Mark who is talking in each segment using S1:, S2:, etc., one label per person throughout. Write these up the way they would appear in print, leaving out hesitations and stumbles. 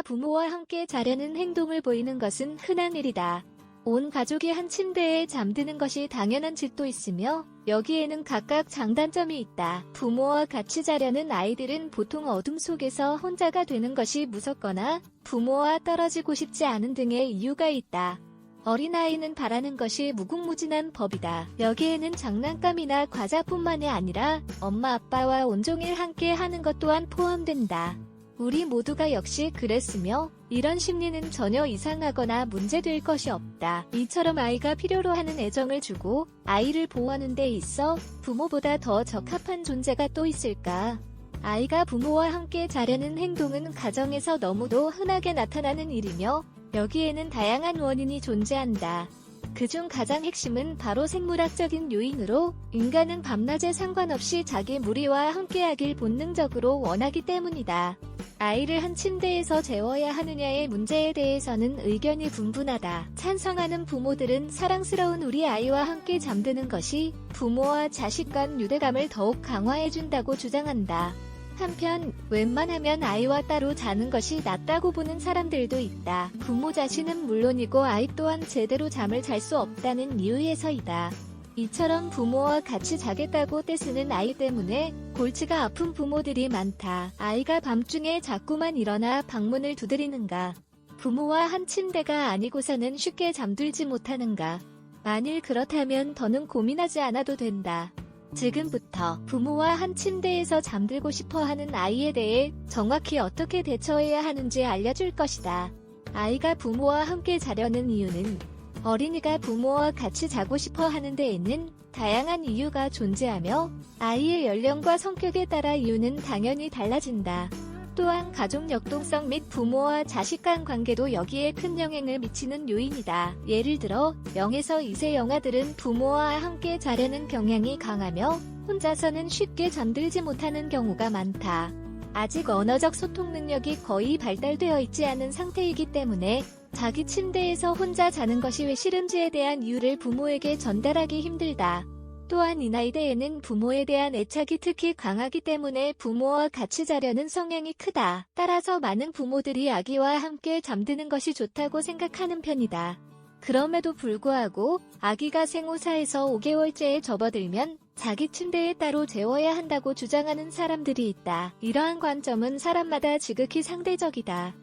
S1: 아이가 부모와 함께 자려는 행동을 보이는 것은 흔한 일이다. 온 가족이 한 침대에 잠드는 것이 당연한 집도 있으며 여기에는 각각 장단점이 있다. 부모와 같이 자려는 아이들은 보통 어둠 속에서 혼자가 되는 것이 무섭거나 부모와 떨어지고 싶지 않은 등의 이유가 있다. 어린아이는 바라는 것이 무궁무진한 법이다. 여기에는 장난감이나 과자뿐만이 아니라 엄마 아빠와 온종일 함께 하는 것 또한 포함된다. 우리 모두가 역시 그랬으며 이런 심리는 전혀 이상하거나 문제될 것이 없다. 이처럼 아이가 필요로 하는 애정을 주고 아이를 보호하는 데 있어 부모보다 더 적합한 존재가 또 있을까? 아이가 부모와 함께 자려는 행동은 가정에서 너무도 흔하게 나타나는 일이며 여기에는 다양한 원인이 존재한다. 그중 가장 핵심은 바로 생물학적인 요인으로 인간은 밤낮에 상관없이 자기 무리와 함께하길 본능적으로 원하기 때문이다. 아이를 한 침대에서 재워야 하느냐의 문제에 대해서는 의견이 분분하다. 찬성하는 부모들은 사랑스러운 우리 아이와 함께 잠드는 것이 부모와 자식 간 유대감을 더욱 강화해준다고 주장한다. 한편 웬만하면 아이와 따로 자는 것이 낫다고 보는 사람들도 있다. 부모 자신은 물론이고 아이 또한 제대로 잠을 잘 수 없다는 이유에서이다. 이처럼 부모와 같이 자겠다고 떼쓰는 아이 때문에 골치가 아픈 부모들이 많다. 아이가 밤중에 자꾸만 일어나 방문을 두드리는가? 부모와 한 침대가 아니고서는 쉽게 잠들지 못하는가? 만일 그렇다면 더는 고민하지 않아도 된다. 지금부터 부모와 한 침대에서 잠들고 싶어하는 아이에 대해 정확히 어떻게 대처해야 하는지 알려줄 것이다. 아이가 부모와 함께 자려는 이유는 어린이가 부모와 같이 자고 싶어 하는 데에는 다양한 이유가 존재하며 아이의 연령과 성격에 따라 이유는 당연히 달라진다. 또한 가족 역동성 및 부모와 자식 간 관계도 여기에 큰 영향을 미치는 요인이다. 예를 들어 0에서 2세 영아들은 부모와 함께 자려는 경향이 강하며 혼자서는 쉽게 잠들지 못하는 경우가 많다. 아직 언어적 소통 능력이 거의 발달되어 있지 않은 상태이기 때문에 자기 침대에서 혼자 자는 것이 왜 싫은지에 대한 이유를 부모에게 전달하기 힘들다. 또한 이 나이대에는 부모에 대한 애착이 특히 강하기 때문에 부모와 같이 자려는 성향이 크다. 따라서 많은 부모들이 아기와 함께 잠드는 것이 좋다고 생각하는 편이다. 그럼에도 불구하고 아기가 생후 4에서 5개월째에 접어들면 자기 침대에 따로 재워야 한다고 주장하는 사람들이 있다. 이러한 관점은 사람마다 지극히 상대적이다.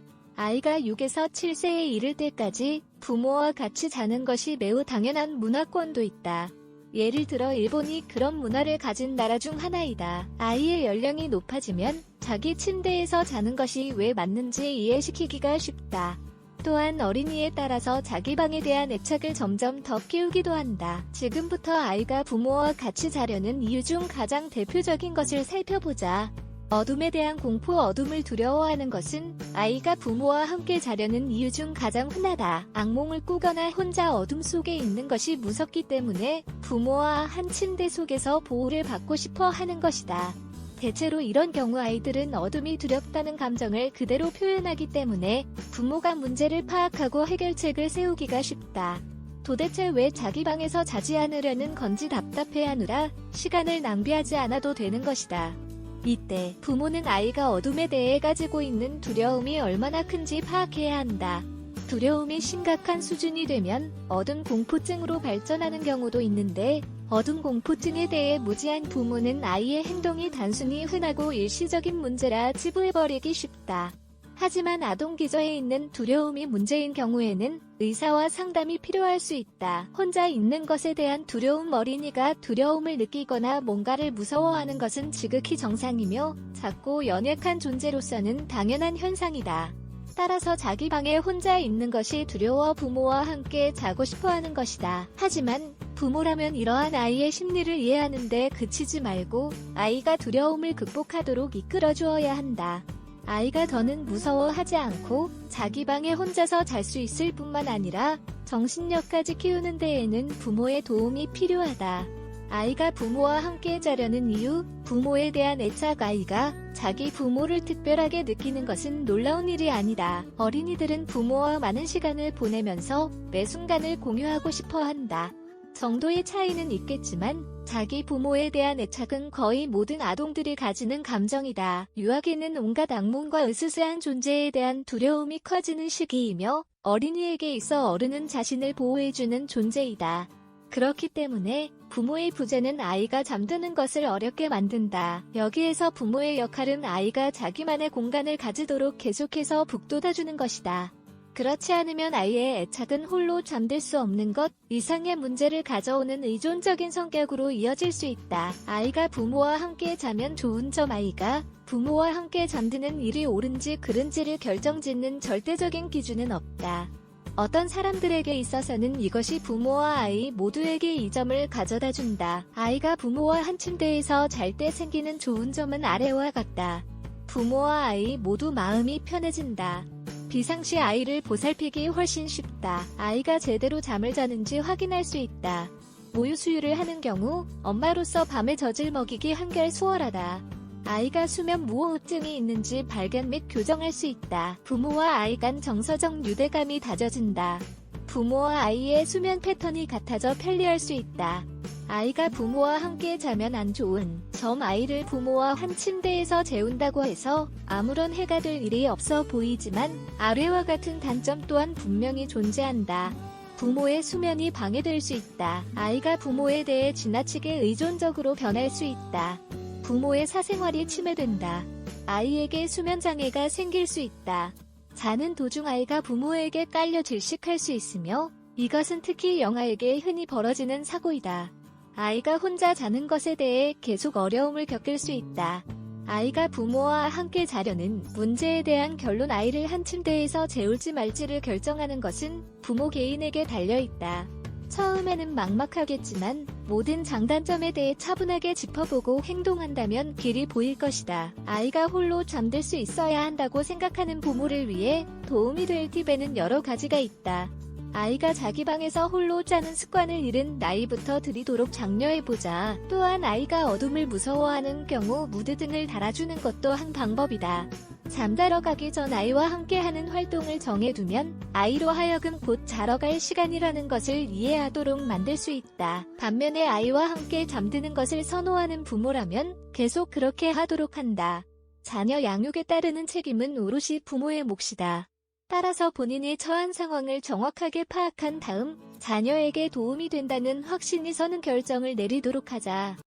S1: 아이가 6에서 7세에 이를 때까지 부모와 같이 자는 것이 매우 당연한 문화권도 있다. 예를 들어 일본이 그런 문화를 가진 나라 중 하나이다. 아이의 연령이 높아지면 자기 침대에서 자는 것이 왜 맞는지 이해시키기가 쉽다. 또한 어린이에 따라서 자기 방에 대한 애착을 점점 더 키우기도 한다. 지금부터 아이가 부모와 같이 자려는 이유 중 가장 대표적인 것을 살펴보자. 어둠에 대한 공포. 어둠을 두려워하는 것은 아이가 부모와 함께 자려는 이유 중 가장 흔하다. 악몽을 꾸거나 혼자 어둠 속에 있는 것이 무섭기 때문에 부모와 한 침대 속에서 보호를 받고 싶어 하는 것이다. 대체로 이런 경우 아이들은 어둠이 두렵다는 감정을 그대로 표현하기 때문에 부모가 문제를 파악하고 해결책을 세우기가 쉽다. 도대체 왜 자기 방에서 자지 않으려는 건지 답답해하느라 시간을 낭비하지 않아도 되는 것이다. 이때 부모는 아이가 어둠에 대해 가지고 있는 두려움이 얼마나 큰지 파악해야 한다. 두려움이 심각한 수준이 되면 어둠 공포증으로 발전하는 경우도 있는데 어둠 공포증에 대해 무지한 부모는 아이의 행동이 단순히 흔하고 일시적인 문제라 치부해버리기 쉽다. 하지만 아동 기저에 있는 두려움이 문제인 경우에는 의사와 상담이 필요할 수 있다. 혼자 있는 것에 대한 두려움. 어린이가 두려움을 느끼거나 뭔가를 무서워하는 것은 지극히 정상이며 작고 연약한 존재로서는 당연한 현상이다. 따라서 자기 방에 혼자 있는 것이 두려워 부모와 함께 자고 싶어하는 것이다. 하지만 부모라면 이러한 아이의 심리를 이해하는데 그치지 말고 아이가 두려움을 극복하도록 이끌어주어야 한다. 아이가 더는 무서워하지 않고 자기 방에 혼자서 잘 수 있을 뿐만 아니라 정신력까지 키우는 데에는 부모의 도움이 필요하다. 아이가 부모와 함께 자려는 이유. 부모에 대한 애착. 아이가 자기 부모를 특별하게 느끼는 것은 놀라운 일이 아니다. 어린이들은 부모와 많은 시간을 보내면서 매 순간을 공유하고 싶어 한다. 정도의 차이는 있겠지만 자기 부모에 대한 애착은 거의 모든 아동들이 가지는 감정이다. 유아기는 온갖 악몽과 으스스한 존재에 대한 두려움이 커지는 시기이며 어린이에게 있어 어른은 자신을 보호해주는 존재이다. 그렇기 때문에 부모의 부재는 아이가 잠드는 것을 어렵게 만든다. 여기에서 부모의 역할은 아이가 자기만의 공간을 가지도록 계속해서 북돋아주는 것이다. 그렇지 않으면 아이의 애착은 홀로 잠들 수 없는 것 이상의 문제를 가져오는 의존적인 성격으로 이어질 수 있다. 아이가 부모와 함께 자면 좋은 점 아이가 부모와 함께 잠드는 일이 옳은지 그른지를 결정짓는 절대적인 기준은 없다. 어떤 사람들에게 있어서는 이것이 부모와 아이 모두에게 이 점을 가져다 준다. 아이가 부모와 한 침대에서 잘 때 생기는 좋은 점은 아래와 같다. 부모와 아이 모두 마음이 편해진다. 비상시 아이를 보살피기 훨씬 쉽다. 아이가 제대로 잠을 자는지 확인할 수 있다. 모유 수유를 하는 경우 엄마로서 밤에 젖을 먹이기 한결 수월하다. 아이가 수면 무호흡증이 있는지 발견 및 교정할 수 있다. 부모와 아이 간 정서적 유대감이 다져진다. 부모와 아이의 수면 패턴이 같아져 편리할 수 있다. 아이가 부모와 함께 자면 안 좋은 점 아이를 부모와 한 침대에서 재운다고 해서 아무런 해가 될 일이 없어 보이지만 아래와 같은 단점 또한 분명히 존재한다. 부모의 수면이 방해될 수 있다. 아이가 부모에 대해 지나치게 의존적으로 변할 수 있다. 부모의 사생활이 침해된다. 아이에게 수면장애가 생길 수 있다. 자는 도중 아이가 부모에게 깔려 질식할 수 있으며 이것은 특히 영아에게 흔히 벌어지는 사고이다. 아이가 혼자 자는 것에 대해 계속 어려움을 겪을 수 있다. 아이가 부모와 함께 자려는 문제에 대한 결론 아이를 한 침대에서 재울지 말지를 결정하는 것은 부모 개인에게 달려있다. 처음에는 막막하겠지만 모든 장단점에 대해 차분하게 짚어보고 행동한다면 길이 보일 것이다. 아이가 홀로 잠들 수 있어야 한다고 생각하는 부모를 위해 도움이 될 팁에는 여러 가지가 있다. 아이가 자기 방에서 홀로 자는 습관을 이른 나이부터 들이도록 장려해보자. 또한 아이가 어둠을 무서워하는 경우 무드 등을 달아주는 것도 한 방법이다. 잠자러 가기 전 아이와 함께하는 활동을 정해두면 아이로 하여금 곧 자러 갈 시간이라는 것을 이해하도록 만들 수 있다. 반면에 아이와 함께 잠드는 것을 선호하는 부모라면 계속 그렇게 하도록 한다. 자녀 양육에 따르는 책임은 오롯이 부모의 몫이다. 따라서 본인이 처한 상황을 정확하게 파악한 다음 자녀에게 도움이 된다는 확신이 서는 결정을 내리도록 하자.